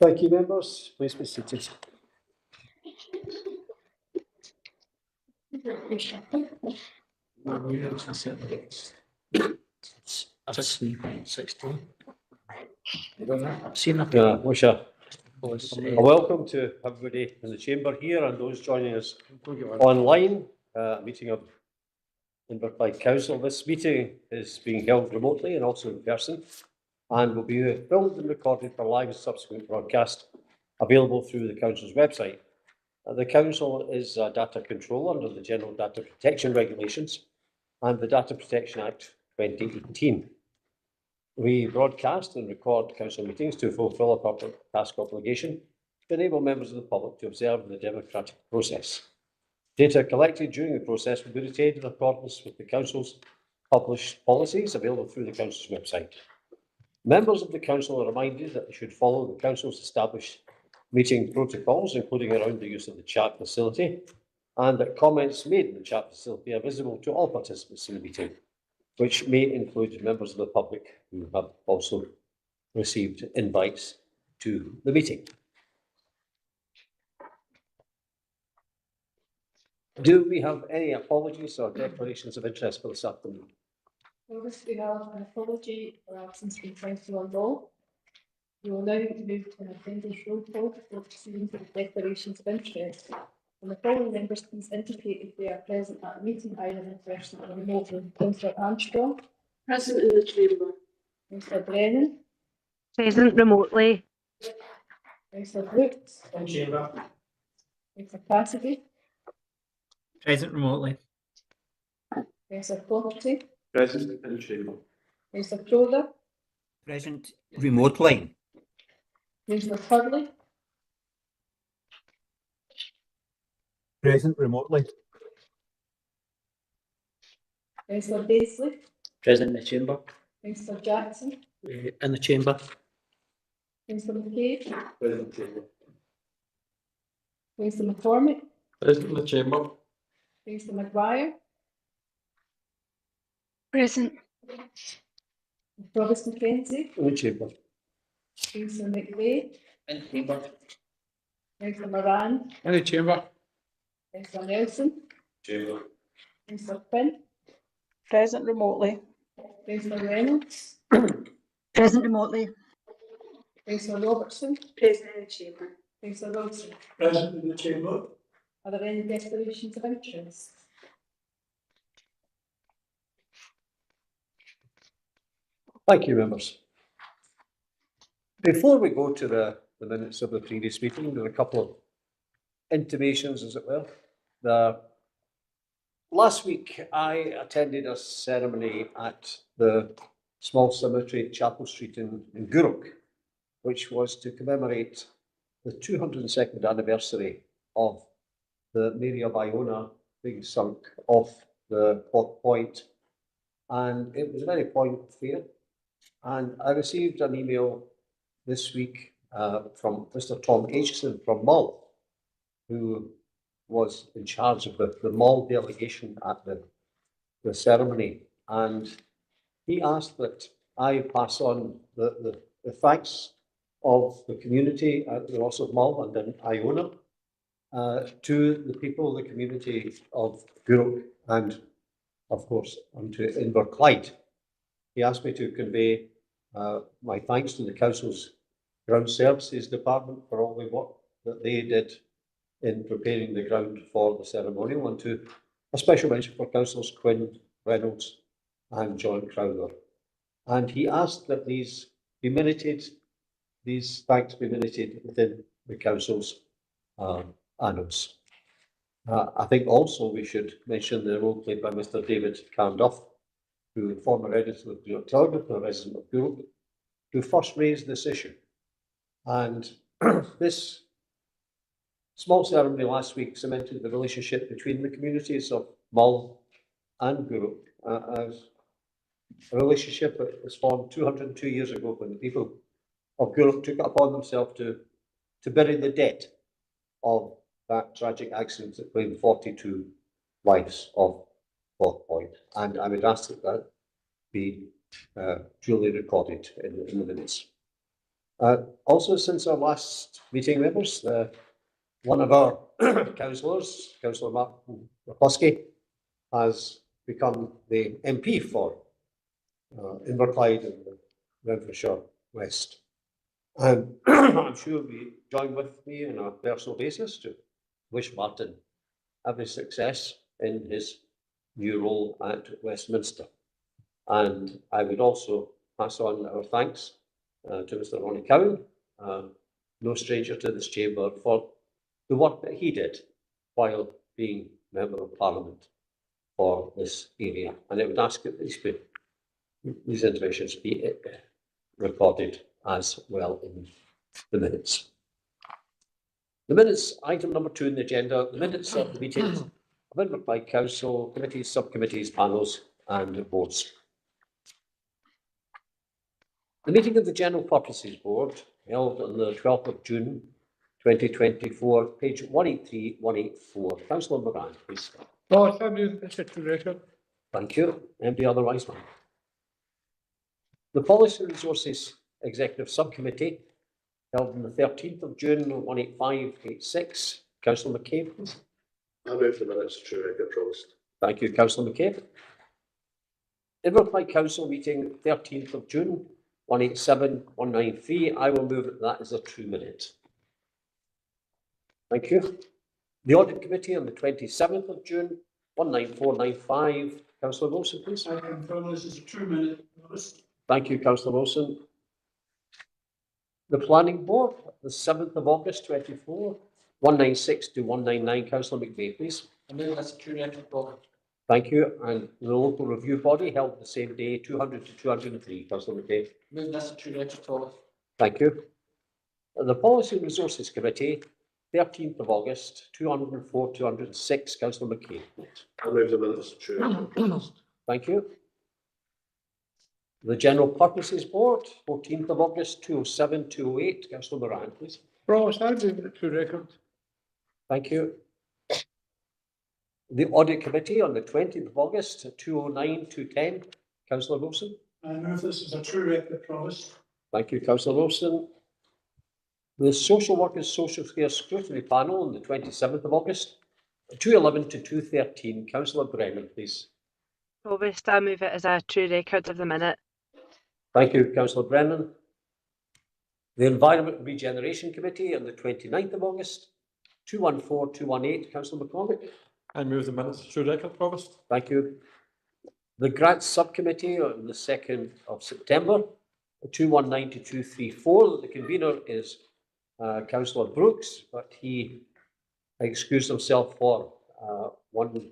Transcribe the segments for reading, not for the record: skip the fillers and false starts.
Thank you, members. Please be seated. Welcome to everybody in the chamber here and those joining us online. Meeting of Inverclyde Council. This meeting is being held remotely and also in person, and will be filmed and recorded for live and subsequent broadcast available through the Council's website. The Council is a data controller under the General Data Protection Regulations and the Data Protection Act 2018. We broadcast and record Council meetings to fulfil a public task obligation to enable members of the public to observe the democratic process. Data collected during the process will be retained in accordance with the Council's published policies available through the Council's website. Members of the Council are reminded that they should follow the Council's established meeting protocols, including around the use of the chat facility, and that comments made in the chat facility are visible to all participants in the meeting, which may include members of the public who have also received invites to the meeting. Do we have any apologies or declarations of interest for this afternoon? First, we have an apology for absence from Councillor Law. We will now move to an attendance roll call before proceeding to the declarations of interest. And the following members please indicate if they are present at the meeting, either in person or remotely. Councillor Armstrong. Present in the chamber. Councillor Brennan. Present remotely. Councillor Brooks. In chamber. Councillor Cassidy. Present remotely. Councillor Flaherty. Present in chamber. Councillor Crowther. Present remotely. Councillor Hurley. Present remotely. Councillor Daisley. Present in the chamber. Councillor Jackson. In the chamber. Councillor McCabe. Present in chamber. Councillor McCormick. Present in the chamber. Councillor McGuire. Present. Provost Mackenzie. In the chamber. Councillor McVeigh. In the chamber. Councillor Moran. In the chamber. Councillor Nelson. Chamber. Councillor Quinn. Present remotely. Councillor Reynolds. Present remotely. Councillor Robertson. Present in the chamber. Councillor Wilson. Present in the chamber. Are there any declarations of interest? Thank you, members. Before we go to the minutes of the previous meeting, there are a couple of intimations, as it were. Last week, I attended a ceremony at the small cemetery at Chapel Street in Gourock, which was to commemorate the 202nd anniversary of the Mary of Iona being sunk off the Pot Point. And it was a very poignant affair. And I received an email this week from Mr. Tom Aitchison from Mull, who was in charge of the Mull delegation at the ceremony. And he asked that I pass on the thanks of the community at the Ross of Mull and in Iona to the people of the community of Gourock and, of course, and to Inverclyde. He asked me to convey my thanks to the Council's Ground Services Department for all the work that they did in preparing the ground for the ceremonial, and to a special mention for Councillors Quinn, Reynolds and John Crowther. And he asked that these thanks be minuted within the Council's annals. I think also we should mention the role played by Mr. David Carnduff, who the former editor of Gourock Telegraph, a resident of Gourock, who first raised this issue. And this small ceremony last week cemented the relationship between the communities of Mull and Gourock as a relationship that was formed 202 years ago when the people of Gourock took it upon themselves to bury the dead of that tragic accident that claimed 42 lives of Pot Point. And I would ask that that be duly recorded in the minutes. Also, since our last meeting, members, one of our councillors, Councillor Martin McCluskey, has become the MP for Inverclyde and the Renfrewshire West. And I'm sure you'll be joined with me on a personal basis to wish Martin every success in his new role at Westminster. And I would also pass on our thanks to Mr. Ronnie Cowan, no stranger to this chamber, for the work that he did while being Member of Parliament for this area. And I would ask that these interventions be recorded as well in the minutes. The minutes, item number 2 in the agenda, the minutes of the meetings of Inverclyde Council, committees, subcommittees, panels and boards. The meeting of the General Purposes Board held on the 12th of June 2024, page 183, 184. Councillor Moran, please. Oh, I move this to record. Thank you. Anybody otherwise, ma'am? The Policy Resources Executive Subcommittee held on the 13th of June, 18586. Councillor McCabe, please. I move the minutes to record, promised. Thank you, Councillor McCabe. Inverclyde Council meeting 13th of June, 187193. I will move that as a true minute. Thank you. The Audit Committee on the 27th of June, 19495. Councillor Wilson, please. I confirm this is a 2 minute notice. Thank you, Councillor Wilson. The Planning Board, the 7th of August, 24, 196 to 199. Councillor McVeigh, please. I move that's a 2 record. Thank you. And the Local Review Body held the same day, 200 to 203. Councillor McVeigh. Move that's a 2 record. Thank you. The Policy and Resources Committee, 13th of August, 204, 206. Councillor McCabe. I move the minutes to record. Thank you. The General Purposes Board, 14th of August, 207, 208. Councillor Moran, please. Promise, I move it to record. Thank you. The Audit Committee on the 20th of August, 209, 210. Councillor Wilson. I move this is a 2 record promise. Thank you, Councillor Wilson. The Social Workers Social Care Scrutiny Panel on the 27th of August, 211 to 213. Councillor Brennan, please. Provost, I move it as a true record of the minute. Thank you, Councillor Brennan. The Environment and Regeneration Committee on the 29th of August, 214, 218. Councillor McCormick. I move the minutes to record, promised. Thank you. The Grants Subcommittee on the 2nd of September, 219 to 234. The convener is Councillor Brooks, but he excused himself for one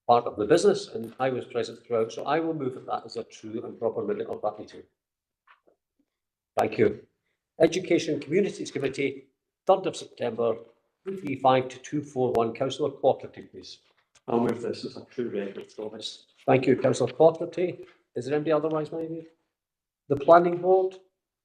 part of the business, and I was present throughout, so I will move that as a true and proper minute of that meeting. Thank you. Education and Communities Committee, 3rd of September, 235 to 241. Councillor Quatterty, please. I'll move this as a true record, promise. Thank you, Councillor Quatterty. Is there anybody otherwise, maybe? The Planning Board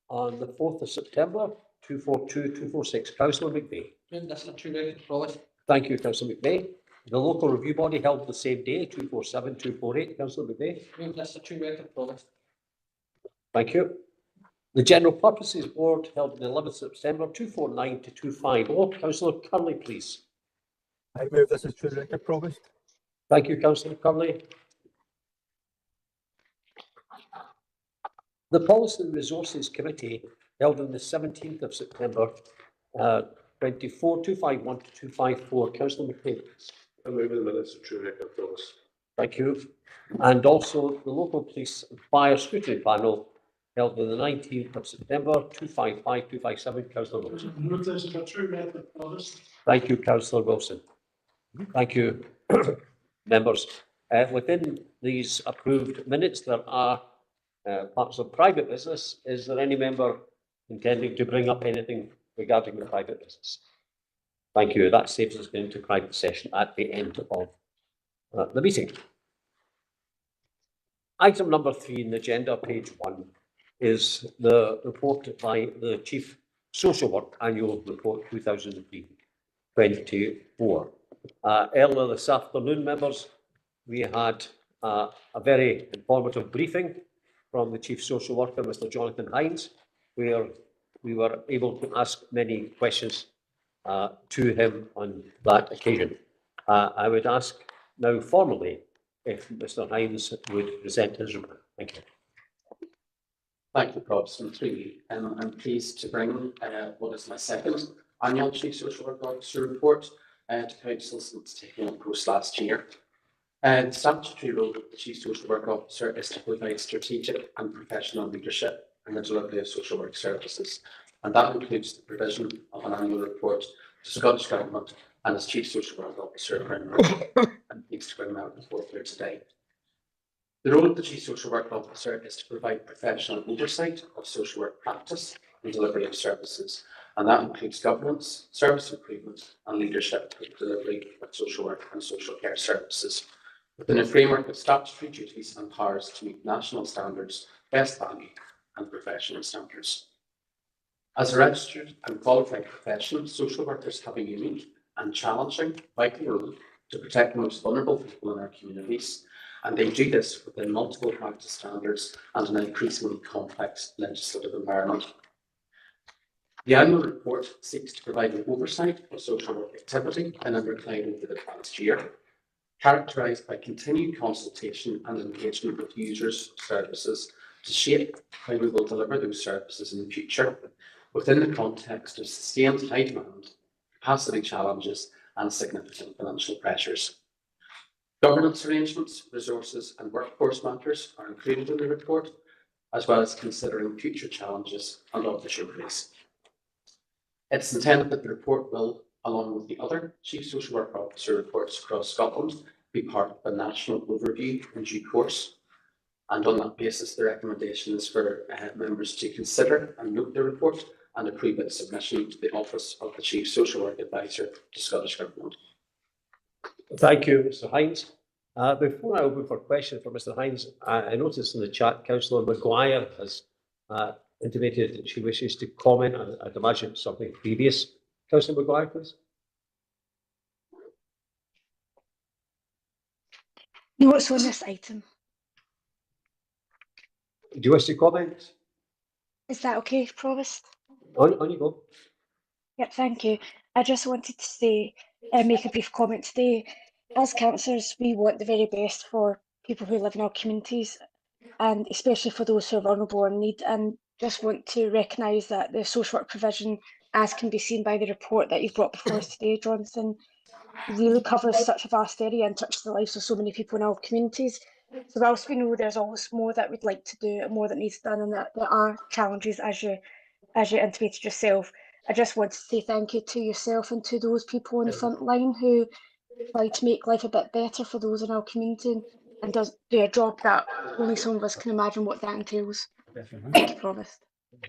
on the 4th of September, 242, 246. Councillor McVeigh. Move that's a 2 record, promised. Thank you, Councillor McVeigh. The Local Review Body held the same day, 247, 248. Councillor McVeigh. Move that's a 2 record, promised. Thank you. The General Purposes Board held on the 11th of September, 249 to 250. Councillor Curley, please. I move this is 2 record, promised. Thank you, Councillor Curley. The Policy and Resources Committee held on the 17th of September, 24, 251 to 254. Councillor McCabe. I move the minutes to record, promised. Thank you. And also the Local Police and Fire Scrutiny Panel held on the 19th of September, 255, 257. Councillor Wilson. Move this is a 2 record, promised. Thank you, Councillor Wilson. Thank you, members. Within these approved minutes, there are parts of private business. Is there any member intending to bring up anything regarding the private business? Thank you. That saves us going to private session at the end of the meeting. Item number 3 in the agenda, page 1, is the report by the Chief Social Work Annual Report 2024. Earlier this afternoon, members, we had a very informative briefing from the Chief Social Worker, Mr. Jonathan Hines, where we were able to ask many questions to him on that occasion. I would ask now formally if Mr. Hines would present his report. Thank you. Thank you, Probst. Through you. I'm pleased to bring what is my second annual Chief Social Work Officer report to Council since taking on post last year. The statutory role of the Chief Social Work Officer is to provide strategic and professional leadership in the delivery of social work services, and that includes the provision of an annual report to Scottish Government. And as Chief Social Work Officer, I'm pleased to bring that report here today. The role of the Chief Social Work Officer is to provide professional oversight of social work practice and delivery of services, and that includes governance, service improvement, and leadership for the delivery of social work and social care services, within a framework of statutory duties and powers to meet national standards, best value, and professional standards. As a registered and qualified profession, social workers have a unique and challenging vital role to protect the most vulnerable people in our communities, and they do this within multiple practice standards and an increasingly complex legislative environment. The annual report seeks to provide an oversight of social work activity in Inverclyde over the past year, characterised by continued consultation and engagement with users of services to shape how we will deliver those services in the future, within the context of sustained high demand, capacity challenges, and significant financial pressures. Governance arrangements, resources, and workforce matters are included in the report, as well as considering future challenges and opportunities. It's intended that the report will, along with the other Chief Social Work Officer reports across Scotland, be part of a national overview in due course. And on that basis, the recommendation is for members to consider and note the report and approve its submission to the Office of the Chief Social Work Advisor to Scottish Government. Thank you, Mr. Hines. Before I open for questions for Mr. Hines, I noticed in the chat Councillor Maguire has intimated that she wishes to comment. I'd imagine something previous. Councillor Maguire, please. No, it's on this item. Do you wish to comment? Is that okay, Provost? On you go. Yep, thank you. I just wanted to say, make a brief comment today. As councillors, we want the very best for people who live in our communities, and especially for those who are vulnerable and need, and just want to recognise that the social work provision, as can be seen by the report that you've brought before us today, Jonathan, really covers such a vast area and touches the lives of so many people in our communities. So whilst we know there's always more that we'd like to do and more that needs done, and that there are challenges, as you intimated yourself, I just want to say thank you to yourself and to those people on the front line who try to make life a bit better for those in our community and do a job that only some of us can imagine what that entails. Thank you, Provost.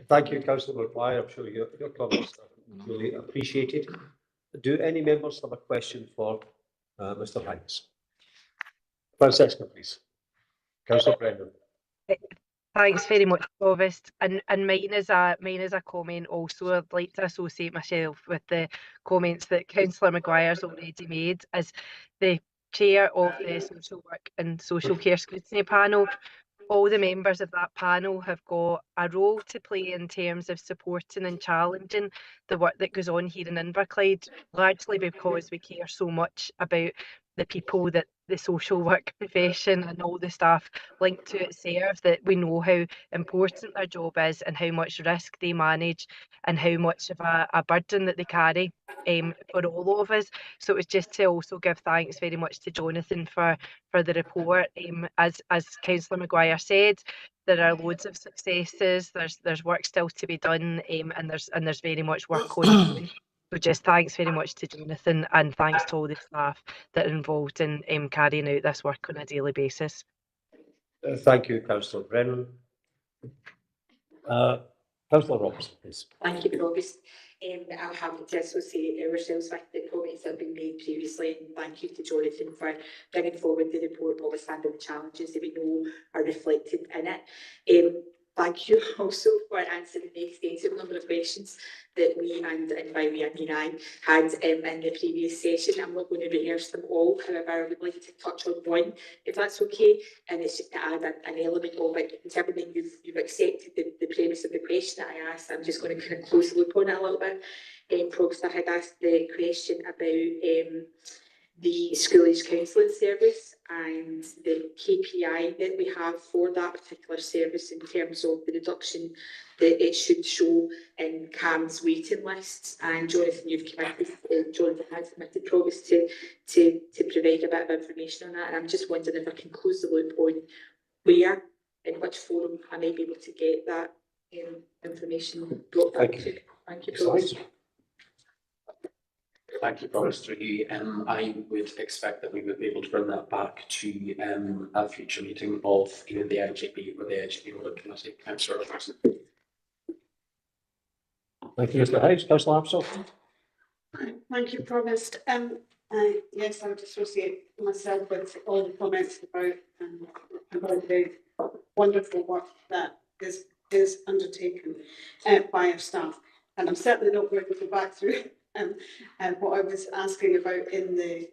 Thank you, Councillor Maguire. I'm sure your comments are really appreciated. Do any members have a question for Mr. Hines? Francesca, please. Councillor Brendan. Thanks very much, Provost. And mine is a comment also. I'd like to associate myself with the comments that Councillor Maguire's already made as the chair of the Social Work and Social Care Scrutiny Panel. All the members of that panel have got a role to play in terms of supporting and challenging the work that goes on here in Inverclyde, largely because we care so much about the people that the social work profession and all the staff linked to it serve, that we know how important their job is and how much risk they manage and how much of a burden that they carry for all of us. So it was just to also give thanks very much to Jonathan for the report. As Councillor Maguire said, there are loads of successes. There's work still to be done, and there's very much work ongoing. So just thanks very much to Jonathan, and thanks to all the staff that are involved in carrying out this work on a daily basis. Thank you, Councillor Brennan. Councillor Robertson, please. Thank you, Provost. I'm happy to associate ourselves with the comments that have been made previously, and thank you to Jonathan for bringing forward the report, notwithstanding the challenges that we know are reflected in it. thank you also for answering the extensive number of questions that we, and by we I mean I, had in the previous session. I'm not going to rehearse them all, however I would like to touch on one, if that's okay, and it's just to add an element of it. In terms of you've accepted the premise of the question that I asked, I'm just going to kind of close the loop on it a little bit. Because I had asked the question about the school age counselling service and the KPI that we have for that particular service in terms of the reduction that it should show in CAM's waiting lists. And Jonathan, Jonathan has committed Provost to provide a bit of information on that. And I'm just wondering if I can close the loop on where, in which forum I may be able to get that information brought back to. Thank you, Provost. Thank you, Provost. I would expect that we would be able to bring that back to a future meeting of either the IGP or the IGP Audit Committee. Councillor Robertson. Thank you, Mr. Hayes. Councillor Apsell. Thank you, Provost. Yes, I would associate myself with all the comments about the wonderful work that is undertaken by our staff. And I'm certainly not going to go back through what I was asking about in the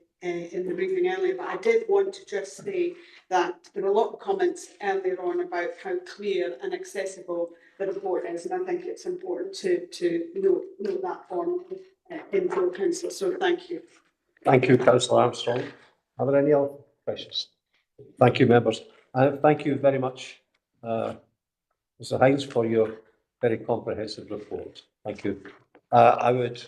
briefing earlier, but I did want to just say that there were a lot of comments earlier on about how clear and accessible the report is, and I think it's important to note that form in full council. So thank you. Thank you, Councillor Armstrong. Are there any other questions? Thank you, members. Thank you very much, Mr. Hines, for your very comprehensive report. Thank you. I would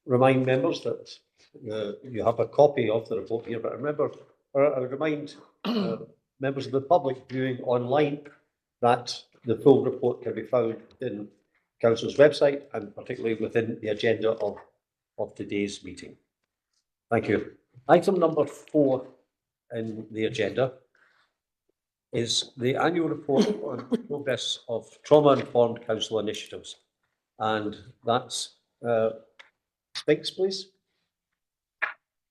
remind members that you have a copy of the report here, but remember, I would remind members of the public viewing online that the full report can be found in Council's website and particularly within the agenda of today's meeting. Thank you. Item number 4 in the agenda is the annual report on progress of trauma-informed council initiatives. And that's Spinks, please.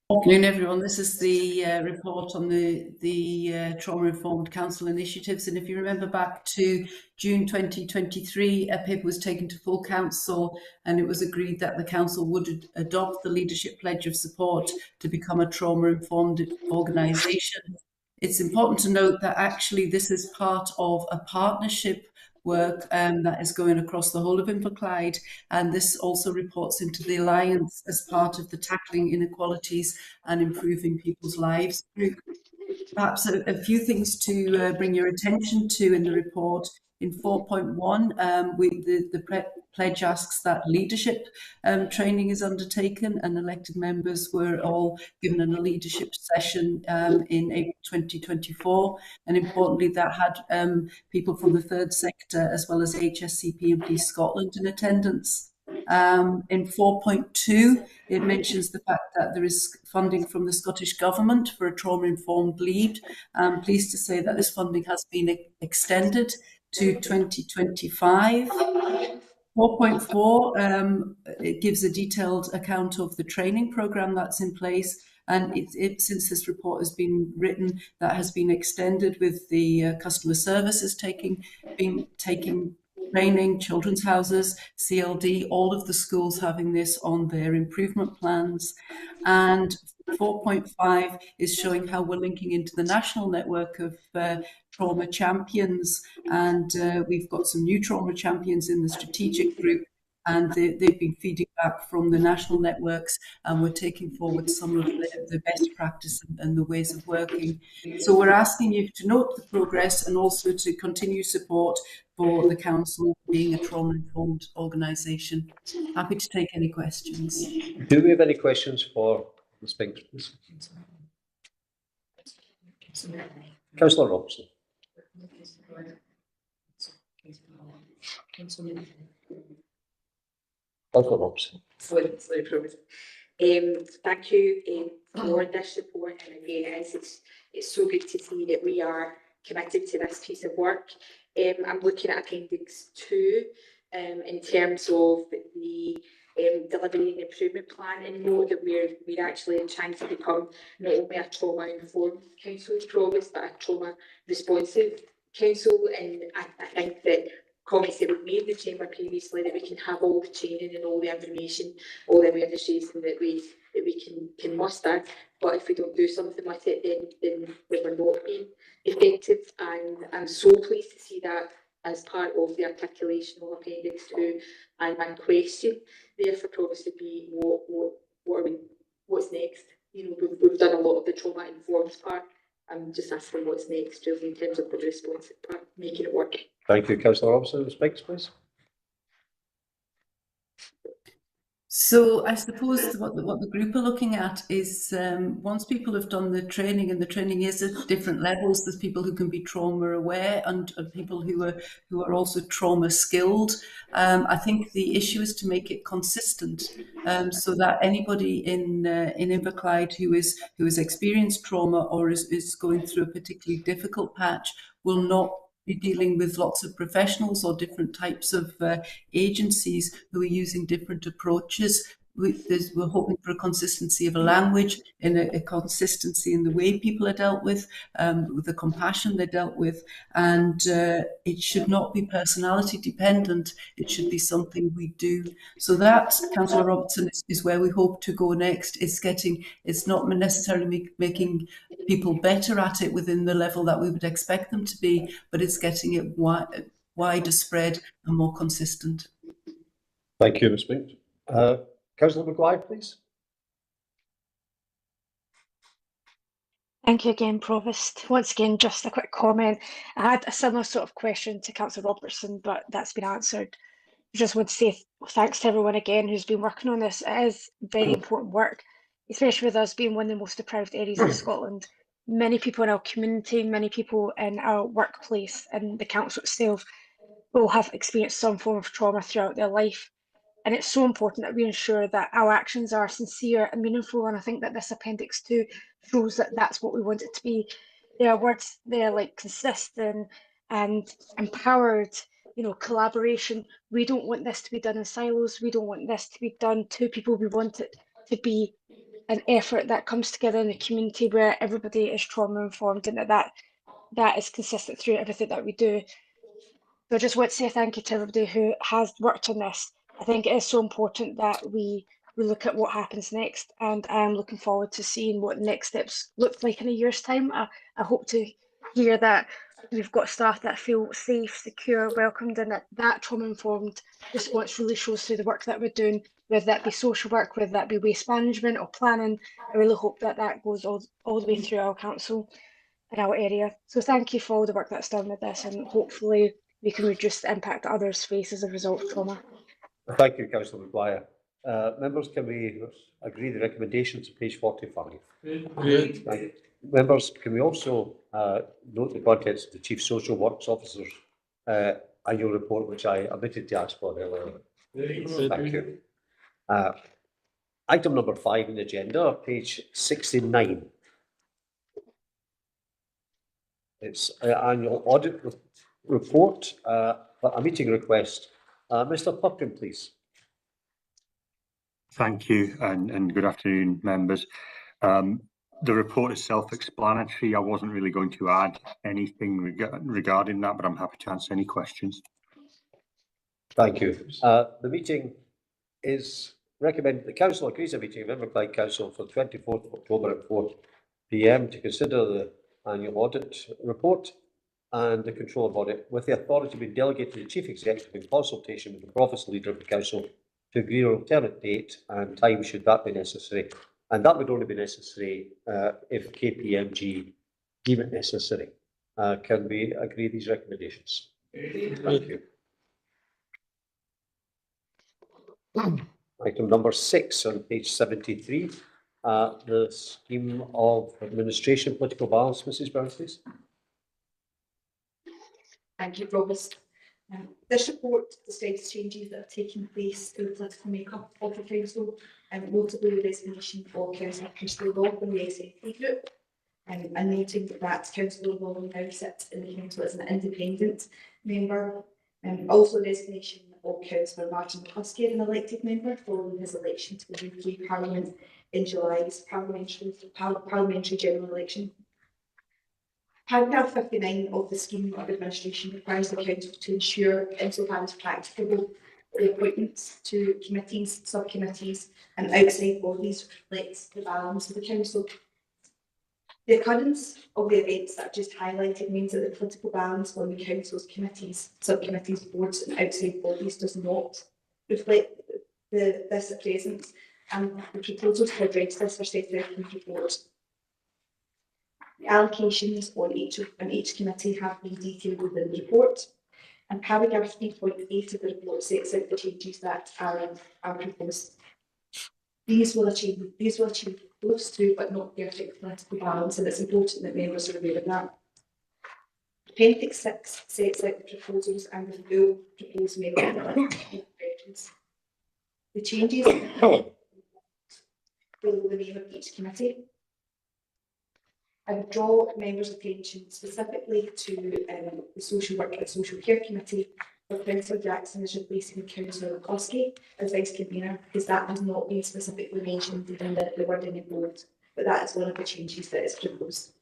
Good afternoon, everyone. This is the report on the trauma-informed council initiatives. And if you remember back to June 2023, a paper was taken to full council and it was agreed that the council would adopt the leadership pledge of support to become a trauma-informed organisation. It's important to note that actually this is part of a partnership work that is going across the whole of Inverclyde, and this also reports into the Alliance as part of the Tackling Inequalities and Improving People's Lives group. Perhaps a few things to bring your attention to in the report. In 4.1, the pledge asks that leadership training is undertaken, and elected members were all given a leadership session in April 2024. And importantly, that had people from the third sector as well as HSCP and Police Scotland in attendance. In 4.2, it mentions the fact that there is funding from the Scottish Government for a trauma-informed lead. I'm pleased to say that this funding has been extended to 2025. 4.4, it gives a detailed account of the training programme that's in place, and since this report has been written, that has been extended with the customer services taking training, children's houses, CLD, all of the schools having this on their improvement plans. And 4.5 is showing how we're linking into the national network of trauma champions, and we've got some new trauma champions in the strategic group, and they've been feeding back from the national networks, and we're taking forward some of the best practice and the ways of working. So we're asking you to note the progress and also to continue support for the council being a trauma-informed organisation. Happy to take any questions. Do we have any questions for the Spinks, please? Councillor Robertson. Councillor Robertson. Thank you for this report, and again, it's so good to see that we are committed to this piece of work. I'm looking at Appendix 2 in terms of the delivery and improvement plan, and know that we're actually trying to become not only a trauma-informed council, Provost, but a trauma-responsive council. And I think that comments that we've made in the chamber previously, that we can have all the training and all the information, all the awareness raising that we can muster. But if we don't do something with it, then we're not being effective. And I'm so pleased to see that as part of the articulation of Appendix 2. And my question there for Provost would be, what's next? You know, we've done a lot of the trauma informed part. I'm just asking what's next, really, in terms of the response part, making it work. Thank you, Councillor Robinson. Speaks, please. So I suppose what the group are looking at is once people have done the training, and the training is at different levels. There's people who can be trauma aware and people who are also trauma skilled. I think the issue is to make it consistent, so that anybody in Inverclyde who has experienced trauma or is going through a particularly difficult patch will not be dealing with lots of professionals or different types of agencies who are using different approaches. We're hoping for a consistency of a language and a consistency in the way people are dealt with the compassion they're dealt with, and it should not be personality dependent. It should be something we do. So that, Councillor Robertson, is where we hope to go next. It's not necessarily making people better at it within the level that we would expect them to be, but it's getting it wider spread and more consistent. Thank you, Ms. Spink. Councillor Maguire, please. Thank you again, Provost. Once again, just a quick comment. I had a similar sort of question to Councillor Robertson, but that's been answered. I just want to say thanks to everyone again who's been working on this. It is very important work, especially with us being one of the most deprived areas of Scotland. Many people in our community, many people in our workplace and the council itself will have experienced some form of trauma throughout their life. And it's so important that we ensure that our actions are sincere and meaningful. And I think that this Appendix 2 shows that that's what we want it to be. There are words there like consistent and empowered, you know, collaboration. We don't want this to be done in silos. We don't want this to be done to people. We want it to be an effort that comes together in the community where everybody is trauma informed, and that is consistent through everything that we do. So I just want to say thank you to everybody who has worked on this. I think it is so important that we look at what happens next, and I'm looking forward to seeing what the next steps look like in a year's time. I hope to hear that we've got staff that feel safe, secure, welcomed, and that trauma-informed response really shows through the work that we're doing, whether that be social work, whether that be waste management or planning. I really hope that that goes all the way through our council in our area. So thank you for all the work that's done with this, and hopefully we can reduce the impact that others face as a result of trauma. Thank you, Councillor Maguire. Members, can we agree the recommendations on page 45? Right. Members, can we also note the contents of the Chief Social Works Officer's annual report, which I omitted to ask for earlier? Thank you. Item number 5 in the agenda, page 69. It's annual audit report, a meeting request. Mr. Pupkin, please. Thank you, and good afternoon, members. The report is self-explanatory. I wasn't really going to add anything regarding that, but I'm happy to answer any questions. Thank you. The meeting is recommended. The Council agrees a meeting of Inverclyde Council for the 24th of October at 4 p.m. to consider the annual audit report and the control of audit, with the authority being delegated to the Chief Executive in consultation with the Provost Leader of the Council to agree on an alternate date and time should that be necessary. And that would only be necessary if KPMG deem it necessary. Can we agree these recommendations? Thank you. Item number 6 on page 73, the scheme of administration political balance. Mrs. Brown, please. Thank you, Provost. This report describes changes that have taken place to the political makeup of the council, and notably the resignation of Councillor Law from the SNP group, and noting that Councillor Law now sits in the council as an independent member, and also the resignation of Councillor Martin McCluskey, an elected member, following his election to the UK Parliament in July's parliamentary general election. Paragraph 59 of the scheme of administration requires the council to ensure, insofar as practicable, the appointments to committees, subcommittees and outside bodies reflects the balance of the council. The occurrence of the events that I've just highlighted means that the political balance on the council's committees, subcommittees, boards and outside bodies does not reflect this at present, and the proposals to address this are set out in the report. The allocations on each committee have been detailed within the report, and paragraph 3.8 of the report sets out the changes that are proposed. These will achieve close to but not perfect political balance, and it's important that members are aware of that. Appendix 6 sets out the proposals and the full proposed member preference. The changes below the name of each committee. I would draw members' attention specifically to the Social Work and Social Care Committee, where Councillor Jackson is replacing Councillor McCloskey as Vice Convener, because that has not been specifically mentioned in the wording in bold, but that is one of the changes that is proposed.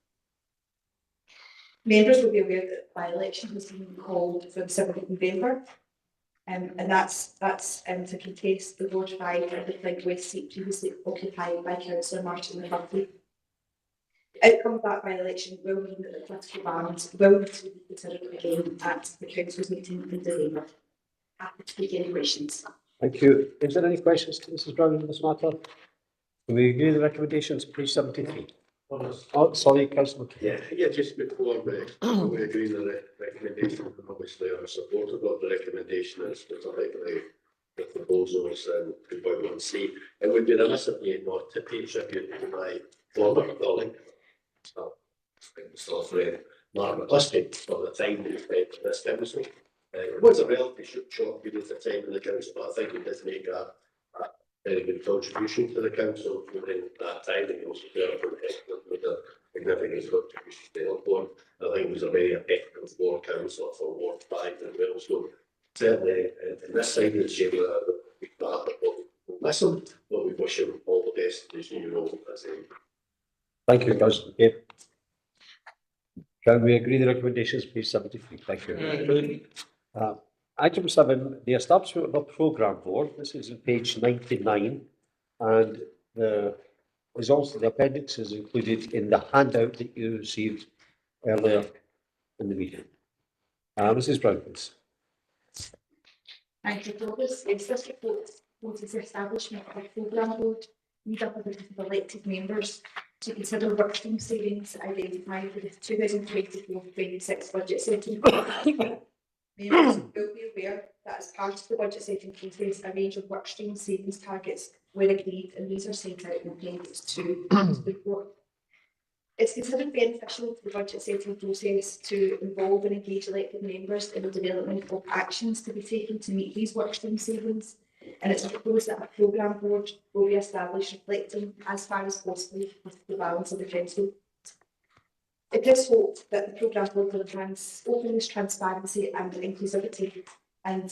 Members will be aware that by-election has been called for the 7th of November, and that's to contest the Ward 5 and the Inverclyde West seat previously occupied by Councillor Martin McCarthy. The outcome of that by-election will mean that the political balance will need to be considered again at the council's meeting in December. Happy to take any questions. Thank you. Is there any questions to Mrs Brown on this matter? Do we agree with the recommendations, page 73? Oh, sorry, Councillor. Yeah, just before we agree with the recommendation, and obviously our support of the recommendation is specifically the proposals and 2.1c. It would be remiss of me not to pay tribute to my former colleague, Mark McCluskey, for the time that he spent in this council. It was a relatively short period of time in the council, but I think he did make a very good contribution to the council during that time, and he also with a significant contribution to the board. I think he was a very effective ward councillor for Ward 5 as well. So certainly in this side of the chamber, we miss him, but we wish him all the best in his new role as a. Thank you, Councillor. Okay. Can we agree the recommendations, page 73? Thank you. Item 7, the establishment of a programme board. This is on page 99, and the results of the appendix is included in the handout that you received earlier in the meeting. Mrs Brown, please. Thank you, Thomas. This report proposes the establishment of a programme board made up of a group of elected members to consider workstream savings identified for the 2024-26 budget setting. Members will be aware that as part of the budget setting process, a range of workstream savings targets were agreed, and these are set out in appendix 2 of the report. It's considered beneficial to the budget setting process to involve and engage elected members in the development of actions to be taken to meet these workstream savings, and it's proposed that a programme board will be established reflecting as far as possible the balance of the council. It is hoped that the programme board will enhance openness, transparency and inclusivity, and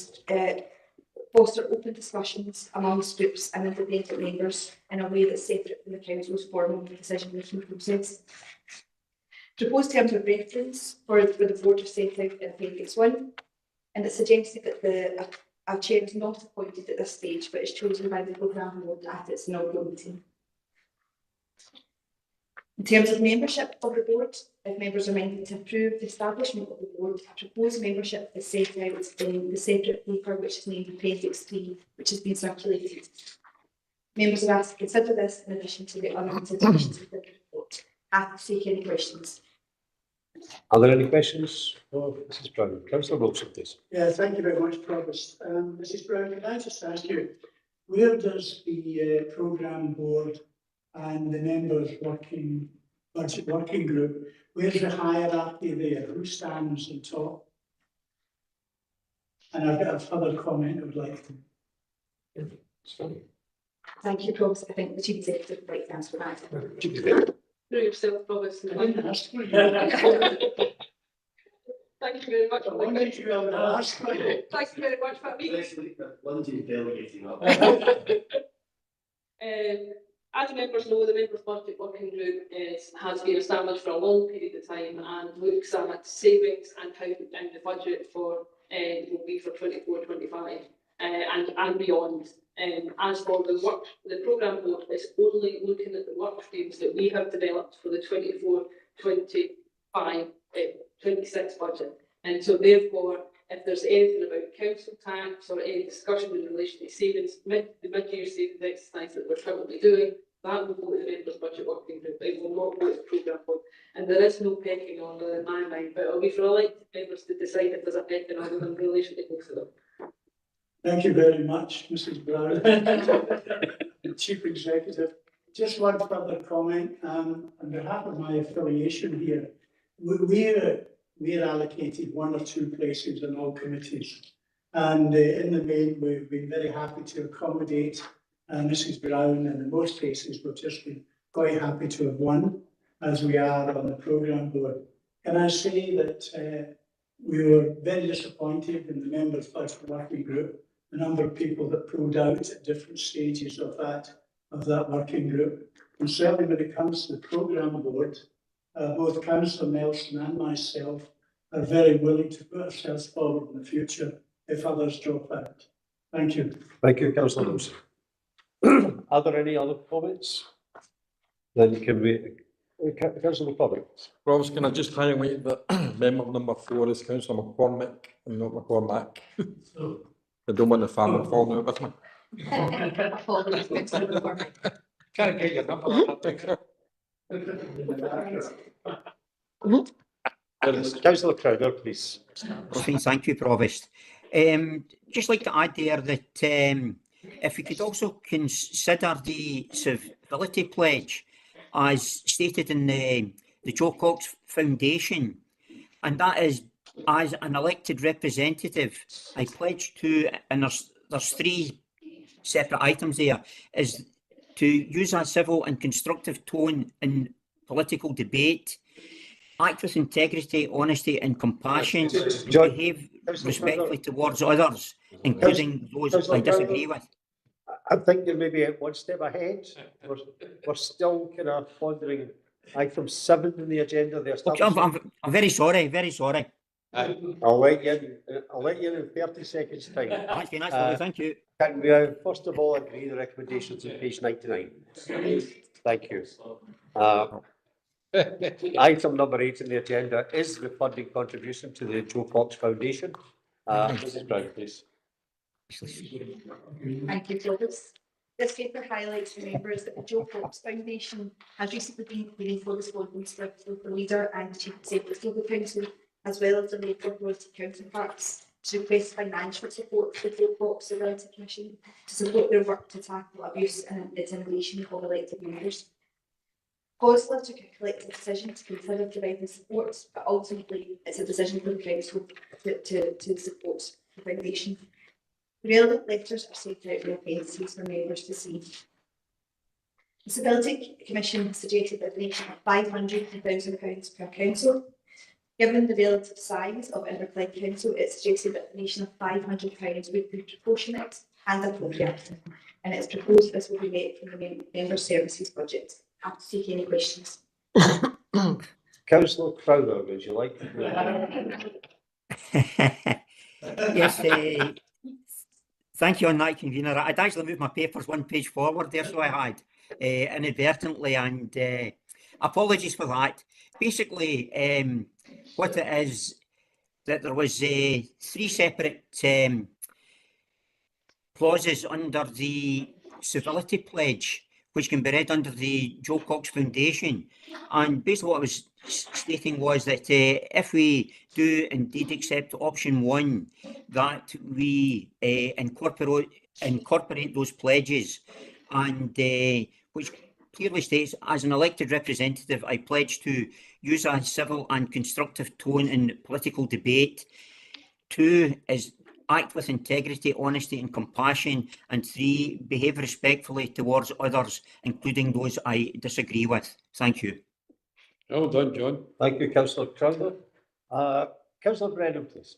foster open discussions amongst groups and independent members in a way that's separate from the council's formal decision-making process. Proposed terms of reference for the board are set out in appendix 1, and it's suggested that a chair is not appointed at this stage, but is chosen by the programme board at its inaugural meeting. In terms of membership of the board, if members are minded to approve the establishment of the board, proposed membership is set out in the separate paper which is named Appendix 3, which has been circulated. Members are asked to consider this in addition to the other considerations within the report. Happy to take any questions. Are there any questions for Mrs Brown? Councillor Wilson, please. Yeah, thank you very much, Provost. Mrs Brown, can I just ask you, where does the programme board and the members budget working group, where's the hierarchy there? Who stands on top? And I've got a further comment I would like to. Thank you, Provost. I think the Chief Executive would like to answer that. Through yourself, Provost. I didn't ask for you. Thank you very much. I wanted you to ask for it. Thank you very much for me. London delegating up. As members know, the Members Budget Working Group has been established for a long period of time and looks at savings and how the budget for will be for 24-25 and beyond. As for the programme board is only looking at the work streams that we have developed for the 24-25-26 budget. And so therefore, if there's anything about council tax or any discussion in relation to savings, the mid-year savings exercise that we're currently doing, that will go to the Members Budget Working Group. It will not go to the programme board. And there is no pecking order in my mind, but it'll be for elected members to decide if there's a pecking order in relation to both of them. Thank you very much, Mrs. Brown, Chief Executive. Just one further comment on behalf of my affiliation here. We're allocated 1 or 2 places in all committees, and in the main we've been very happy to accommodate Mrs. Brown, and in most cases we've just been quite happy to have won, as we are on the programme board. Can I say that we were very disappointed in the Members Budget Working Group, the number of people that pulled out at different stages of that working group. And certainly when it comes to the programme board, both Councillor Nelson and myself are very willing to put ourselves forward in the future if others drop out. Thank you. Thank you, Councillor Wilson. Are there any other comments? Then can we, Councillor McCormick? Ross, can I just highlight that member number 4 is Councillor McCormick and not McCormack? I don't want the family falling out with me. Can't get your number. Councillor Crowder, please. Thank you, Provost. Just like to add there that if we could also consider the civility pledge as stated in the Joe Cox Foundation, and that is, as an elected representative, I pledge to, and there's 3 separate items there, is to use a civil and constructive tone in political debate, act with integrity, honesty and compassion, and behave respectfully towards others, including those I disagree with. I think you're maybe 1 step ahead. We're still kind of pondering item 7 in the agenda. Okay, I'm very sorry, very sorry. I'll let you in 30 seconds time. That's lovely, thank you. Can we first of all agree the recommendations on page 99? Thank you. Item number 8 in the agenda is the funding contribution to the Joe Cox Foundation. Mrs. Brown, please. Thank you, Provost. This paper highlights to members that the Joe Cox Foundation has recently been in correspondence with the leader and chief executive of the council, as well as the local authority counterparts, to request financial support for the Joe Cox Civility Commission to support their work to tackle abuse and intimidation of elected members. COSLA took a collective decision to consider providing support, but ultimately it's a decision for the council to support the foundation. The relevant letters are set out in appendices for members to see. The Civility Commission suggested a donation of £500,000 per council. Given the relative size of Inverclyde Council, it's suggested that a donation of £500 would be proportionate and appropriate, and it's proposed this will be met from the Member Services budget. Happy to take any questions. Councillor Crowder, would you like? Yes, thank you on that, convener. I'd actually moved my papers 1 page forward there, so I had inadvertently, and apologies for that. Basically, what it is that there was 3 separate clauses under the civility pledge, which can be read under the Joe Cox Foundation. And basically what I was stating was that if we do indeed accept option 1, that we incorporate those pledges, and which clearly states, as an elected representative, I pledge to use a civil and constructive tone in political debate. 2 is act with integrity, honesty and compassion, and 3, behave respectfully towards others, including those I disagree with. Thank you. Well done, John. Thank you, Councillor Crowder. Councillor Brennan, please.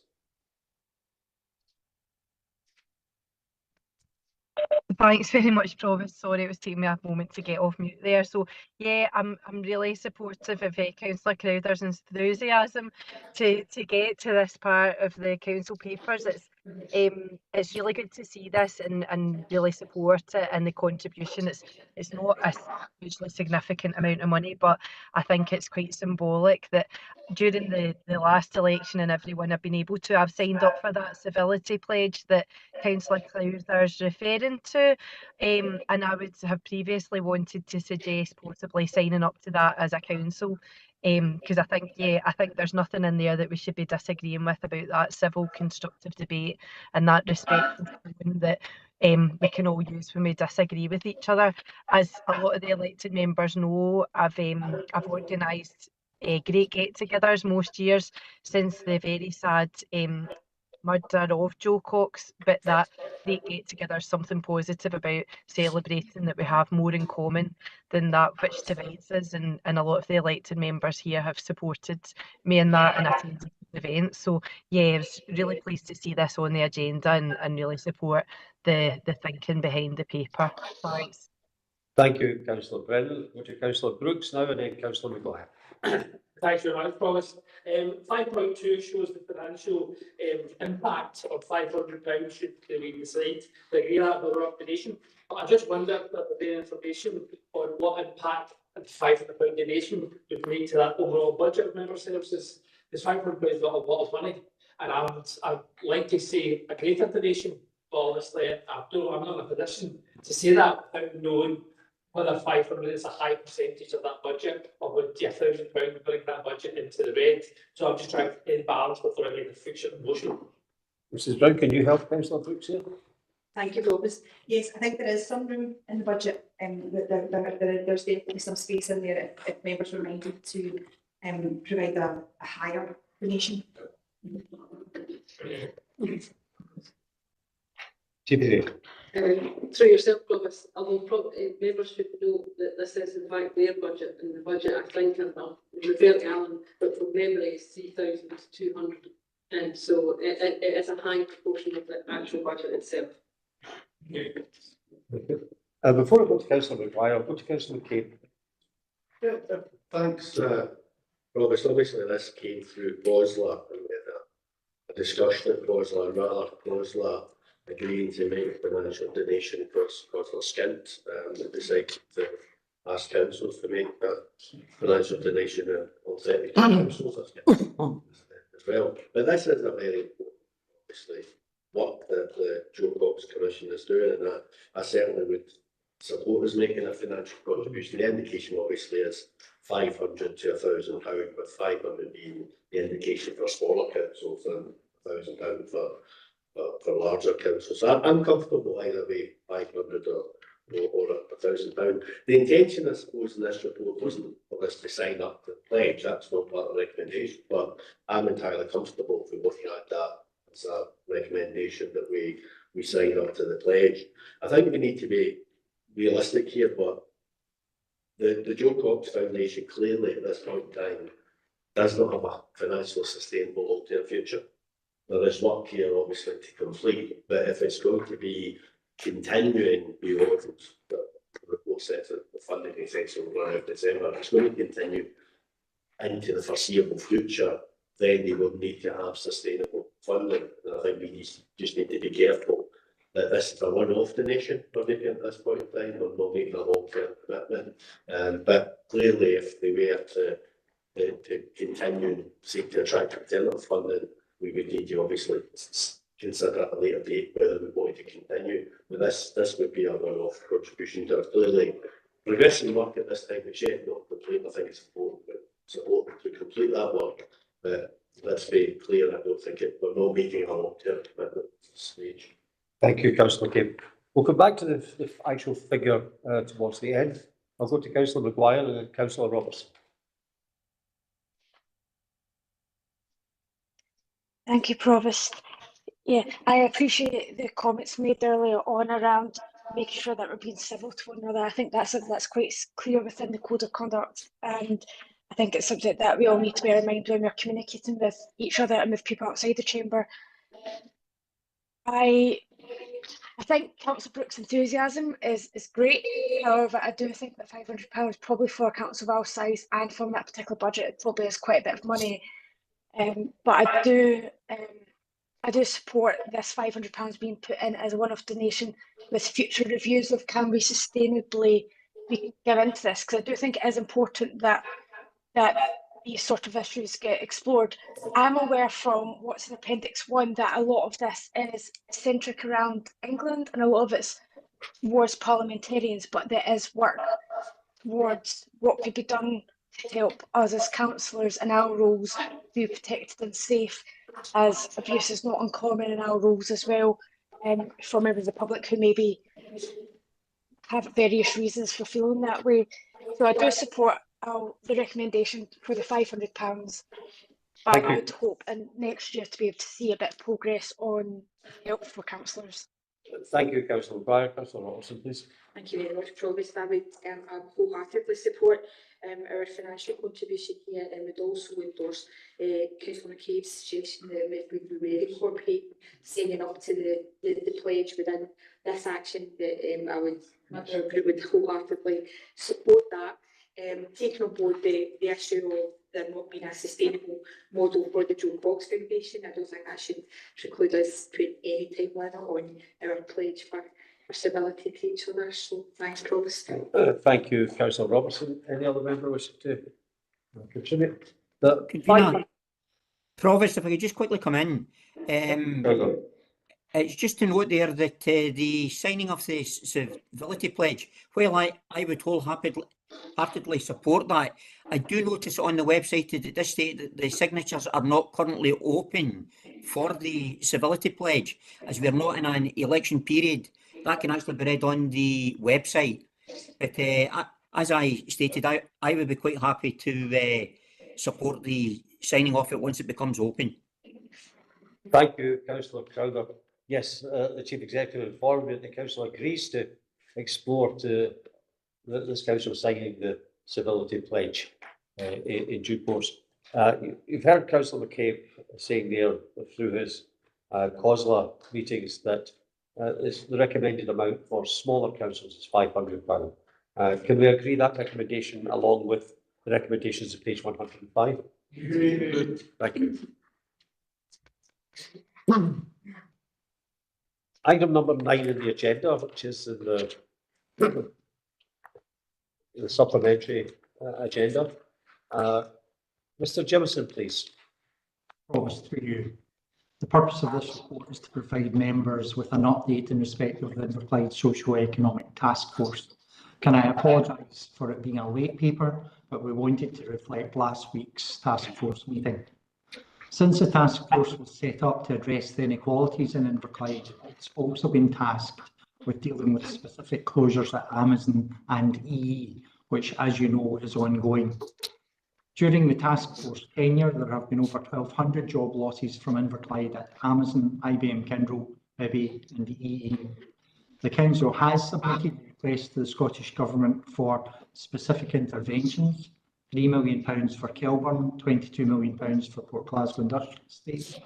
Thanks very much, Provost. Sorry, it was taking me a moment to get off mute there. So yeah, I'm really supportive of Councillor Crowther's enthusiasm to get to this part of the council papers. It's really good to see this and really support it and the contribution. It's not a hugely significant amount of money, but I think it's quite symbolic that during the last election and everyone have been able to have signed up for that civility pledge that Councillor Crowther's referring to, and I would have previously wanted to suggest possibly signing up to that as a council, because I think there's nothing in there that we should be disagreeing with about that civil constructive debate and that respectful tone that we can all use when we disagree with each other. As a lot of the elected members know, I've organised great get-togethers most years since the very sad murder of Joe Cox, but that great get-together is something positive about celebrating that we have more in common than that which divides us, and a lot of the elected members here have supported me in that and attended the event. So yeah, I was really pleased to see this on the agenda and really support the thinking behind the paper. Thanks. Thank you, Councillor Brennan. Go to Councillor Brooks now and then Councillor Maguire. Thanks very much, Provost. 5.2 shows the financial impact of £500 should we decide to agree that with our operation. But I just wonder if there's any information on what impact a £500 donation would make to that overall budget of member services. Because £500 is not a lot of money, and I'd like to see a greater donation. But obviously, I'm not in a position to say that without knowing whether 500 is a high percentage of that budget, or would £1,000 bring that budget into the red. So I'm just trying to balance before I make the future motion. Mrs Brown, can you help Councillor Brooks here? Thank you, Provost. Yes, I think there is some room in the budget, there's definitely some space in there if members are minded to provide a higher donation. Through yourself, Provost, although members should know that this is in fact their budget, and the budget I think I'll refer to Alan, but from memory is 3,200, and so it is a high proportion of the actual budget itself. Before I go to Councillor Maguire, I'll go to Councillor McCabe. Yeah, thanks, Provost. Obviously, this came through COSLA, and we had a discussion at COSLA, and rather COSLA agreeing to make a financial donation because COSLA skint, and decided to ask councils to make that financial donation on 30 councils as well. But this is a very important, obviously, work that the Joe Cox Commission is doing, and I certainly would support us making a financial contribution. The indication obviously is £500 to £1,000, with 500 being the indication for smaller councils and £1,000 for larger councils. So I'm comfortable either way, 500 or £1,000. The intention, I suppose, in this report wasn't for us to sign up to the pledge. That's not part of the recommendation, but I'm entirely comfortable if we're looking at that as a recommendation that we sign up to the pledge. I think we need to be realistic here, but the Joe Cox Foundation clearly at this point in time does not have a financially sustainable long-term future. There is work here obviously to complete, but if it's going to be continuing beyond the report set of the funding essential run out December, it's going to continue into the foreseeable future, then they will need to have sustainable funding. And I think we just need to be careful that this is a one-off donation we're making at this point in time. We're not making a long-term commitment. But clearly, if they were to continue and seek to attract alternative funding, we would need to obviously consider at a later date whether we want to continue. But this would be a one-off contribution to it. Clearly, progressing work at this time is yet not complete. I think it's important to complete that work. But let's be clear, I don't think we're not making a long-term commitment at this stage. Thank you, Councillor McCabe. We'll come back to the actual figure towards the end. I'll go to Councillor Maguire and then Councillor Roberts. Thank you, Provost. Yeah, I appreciate the comments made earlier on around making sure that we're being civil to one another. I think that's quite clear within the Code of Conduct, and I think it's something that we all need to bear in mind when we're communicating with each other and with people outside the chamber. I think Councillor Brooks' enthusiasm is great. However, I do think that £500 probably for a council of our size and from that particular budget, it probably is quite a bit of money. But I do support this £500 being put in as a one-off donation with future reviews of can we sustainably give into this, because I do think it is important that these sort of issues get explored. I'm aware from what's in Appendix 1 that a lot of this is centric around England and a lot of it's towards parliamentarians, but there is work towards what could be done to help us as councillors in our roles be protected and safe, as abuse is not uncommon in our roles as well, for members of the public who maybe have various reasons for feeling that way. So I do support the recommendation for the £500, but I would hope in next year to be able to see a bit of progress on help for councillors. Thank you, Councillor Maguire. Councillor Robertson, please. Thank you very much, Provost. I would wholeheartedly support our financial contribution here, and would also endorse Councillor McCabe's suggestion that we incorporate signing up to the pledge within this action. That our group would wholeheartedly support that. Taking on board the issue of there not being a sustainable model for the Joe Cox Foundation, I don't think that should preclude us putting any timeline on our pledge for civility to each other. So thanks, Provost. Thank you, Councillor Robertson. Any other member wishing to contribute? Provost, if I could just quickly come in. It's just to note there that the signing of the civility pledge, while I would wholeheartedly support that, I do notice on the website at this state that the signatures are not currently open for the civility pledge, as we're not in an election period. That can actually be read on the website. But as I stated, I would be quite happy to support the signing off it once it becomes open. Thank you, Councillor Crowther. Yes, the Chief Executive informed me that the Council agrees to explore this Council signing the civility pledge in due course. You've heard Councillor McCabe saying there through his COSLA meetings that the recommended amount for smaller councils is £500. Can we agree that recommendation along with the recommendations of page 105? Thank you. Item number 9 in the agenda, which is in the supplementary agenda. Mr. Jimison, please. Provost, through you. The purpose of this report is to provide members with an update in respect of the Inverclyde Socio-Economic Task Force. Can I apologise for it being a late paper, but we wanted to reflect last week's task force meeting. Since the task force was set up to address the inequalities in Inverclyde, it's also been tasked with dealing with specific closures at Amazon and EE, which, as you know, is ongoing. During the task force tenure, there have been over 1,200 job losses from Inverclyde at Amazon, IBM Kindle, Bibby and EE. The Council has submitted requests to the Scottish Government for specific interventions, £3 million for Kelburn, £22 million for Port Glasgow Industrial Estate,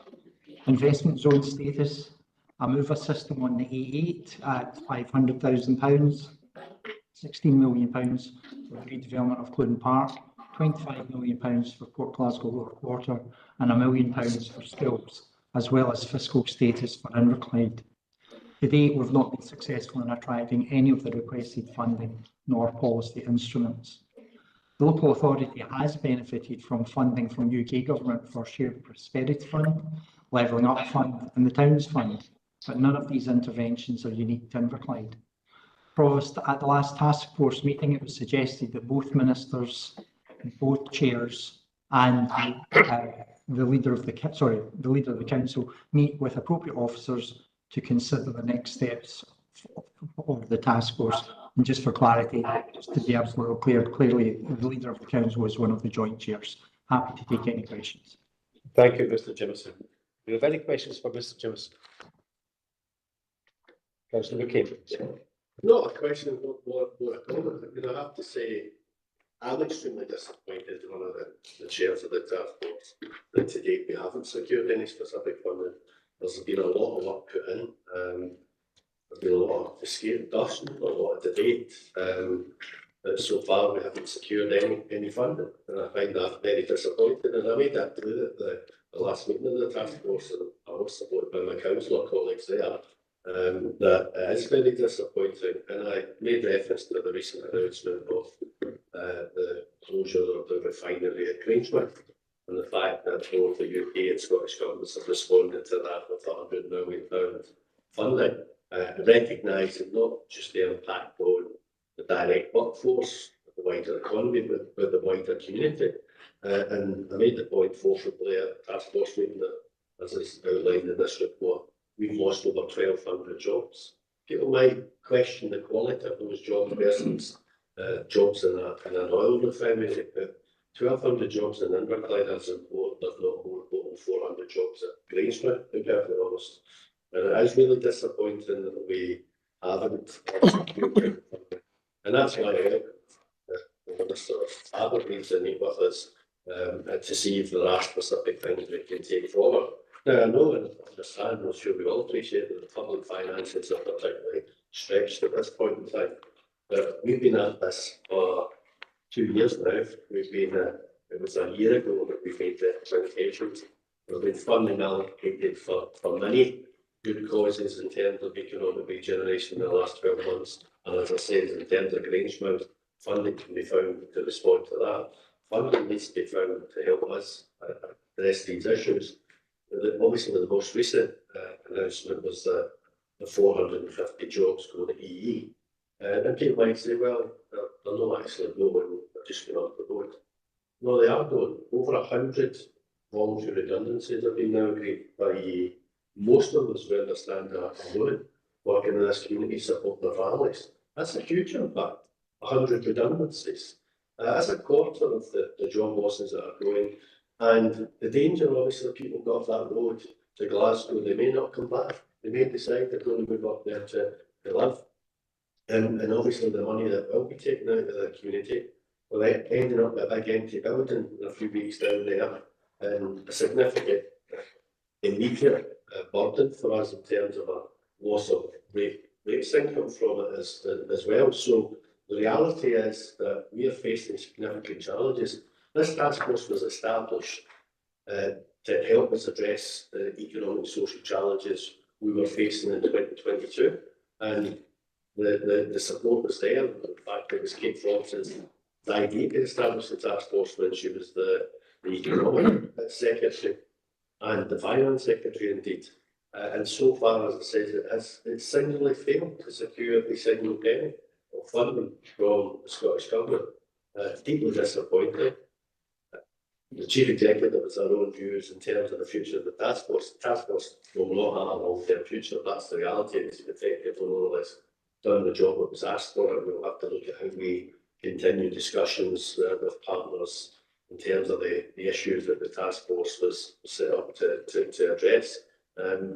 investment zone status, a mover system on the A8 at £500,000, £16 million for the redevelopment of Clun Park, £25 million for Port Glasgow Lower Quarter, and £1 million for schools, as well as fiscal status for Inverclyde. To date, we've not been successful in attracting any of the requested funding nor policy instruments. The local authority has benefited from funding from UK Government for Shared Prosperity Fund, Levelling Up Fund and the Towns Fund, but none of these interventions are unique to Inverclyde. Provost, at the last task force meeting, it was suggested that both ministers, both chairs and the leader of the council meet with appropriate officers to consider the next steps of the task force. And just for clarity, just to be absolutely clear, clearly the leader of the council was one of the joint chairs. Happy to take any questions. Thank you, Mr. Jimison. Do you have any questions for Mr. Jimison? Councillor McCabe. Not a question, more a comment. I mean, I have to say, I'm extremely disappointed as one of the chairs of the task force that to date we haven't secured any specific funding. There's been a lot of work put in. There's been a to scare dust a lot of debate. But so far we haven't secured any funding, and I find that very disappointing. And I made that clear at the last meeting of the task force, and I was supported by my councillor colleagues there. That it is very disappointing, and I made reference to the recent announcement of the closure of the refinery at Grangemouth, and the fact that both the UK and Scottish governments have responded to that with £100 million funding, recognising not just the impact on the direct workforce, the wider economy, but the wider community. And I made the point forcibly at the task force meeting that, as is outlined in this report, we've lost over 1,200 jobs. People might question the quality of those jobs versus jobs in an oil refinery, but 1,200 jobs in Inverclyde is important, if not more important, 400 jobs at Grangemouth, to be perfectly honest. And it is really disappointing that we haven't. And that's why the Minister of Aberdeen to meet with us to see if there are specific things we can take forward. Now, I know and understand, I'm sure we all appreciate that the public finances are particularly stretched at this point in time. But we've been at this for 2 years now. We've been, it was a year ago that we made the presentations. There's been funding allocated for many good causes in terms of economic regeneration in the last 12 months. And as I said, in terms of Grangemouth, funding can be found to respond to that. Funding needs to be found to help us address these issues. Obviously, the most recent announcement was the 450 jobs going to EE. And people might say, well, they're not actually going, they're just going up the road. No, they are going. Over 100 voluntary redundancies have been now agreed by EE. Most of us, we understand, are women working in this community, supporting their families. That's a huge impact. 100 redundancies. That's a quarter of the job losses that are going. And the danger, obviously, people go off that road to Glasgow, they may not come back. They may decide they're going to move up there to live. And obviously the money that will be taken out of the community will end up at a big empty building in a few weeks down there, and a significant immediate burden for us in terms of a loss of rates income from it as well. So the reality is that we are facing significant challenges. This task force was established to help us address the economic and social challenges we were facing in 2022, and the support was there. In fact, it was Kate Frost's idea to establish the task force when she was the economic secretary and the finance secretary indeed. And so far, as I said, it's singularly failed to secure every single penny of funding from the Scottish Government. Deeply disappointing. The Chief Executive has our own views in terms of the future of the task force. The task force will not have a long-term future. That's the reality. It's effectively more or less done the job that was asked for, and we'll have to look at how we continue discussions with partners in terms of the issues that the task force was set up to address.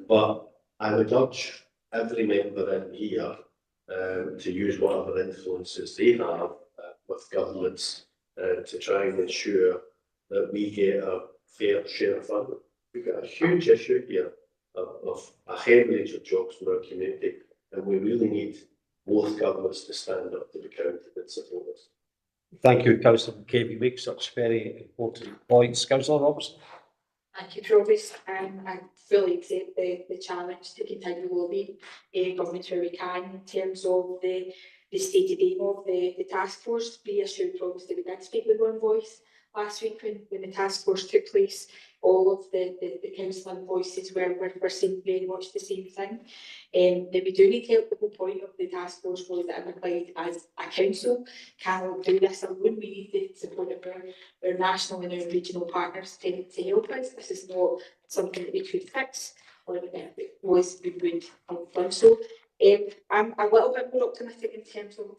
But I would urge every member in here to use whatever influences they have with governments to try and ensure that we get a fair share of funding. We've got a huge issue here of a hemorrhage of jobs in our community, and we really need both governments to stand up to the county and support us. Thank you, Councillor McCabe. You make such very important points. Councillor Robertson. Thank you, Provost. I fully accept the challenge to continue lobbying governments where we can in terms of the stated aim of the task force. Be assured, Provost, that we did speak with one voice last week when the task force took place. All of the council voices were saying very much the same thing. That we do need help. The whole point of the task force was that Inverclyde as a council cannot do this alone. We need the support of our national and our regional partners to help us. This is not something that we could fix, or if it was, we would have done so. I'm a little bit more optimistic in terms of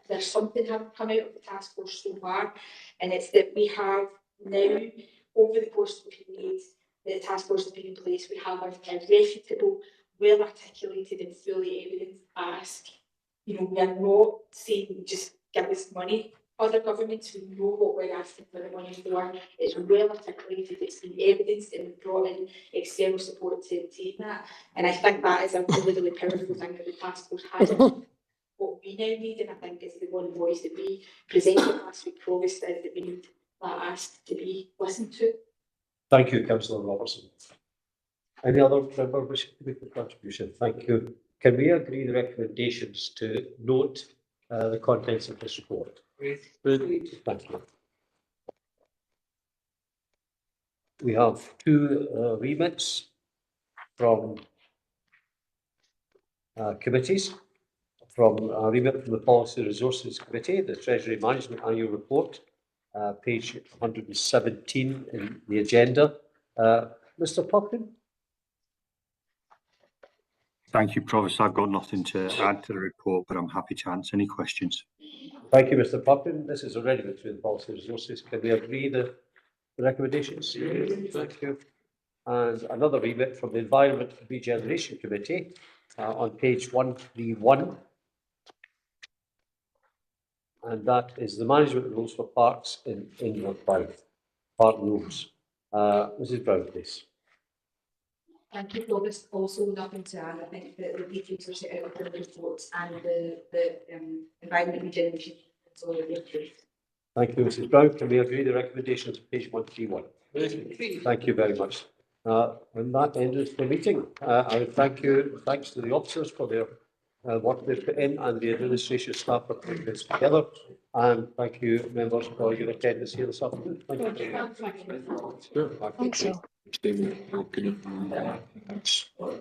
there's something having come out of the task force so far, and it's that we have now, over the course of the period the task force has been in place, we have a reputable, well articulated and fully evidenced ask. You know, we are not saying just give us money other governments, we know what we're asking for the money for. It's well articulated, it's been evidenced, and we've brought in external support to obtain that. And I think that is a really, really powerful thing that the task force has. What we now need, and I think is the one voice that we presented last week, Provost, is that we need that ask to be listened to. Thank you, Councillor Robertson. Any other member wishing to make a contribution? Thank you. Can we agree the recommendations to note the contents of this report? Thank you. We have two remits from committees. From a remit from the Policy Resources Committee, the Treasury Management Annual Report, page 117 in the agenda. Mr. Popkin? Thank you, Provost. I've got nothing to add to the report, but I'm happy to answer any questions. Thank you, Mr. Popkin. This is already between the Policy Resources. Can we agree the recommendations? Thank you. And another remit from the Environment and Regeneration Committee on page 131. And that is the management rules for parks in Inverclyde, park rules. Mrs. Brown, please. Thank you, Provost. Also, nothing to add. I think the details are set out in the reports, and the environment regeneration is already approved. Thank you, Mrs. Brown. Can we agree the recommendations on page 131? Thank you very much. And that ends the meeting. I would thank you. Thanks to the officers for their work they've put in, and the administration staff for putting this together. And thank you, members, for your attendance here this afternoon. Thank you. Thanks, all.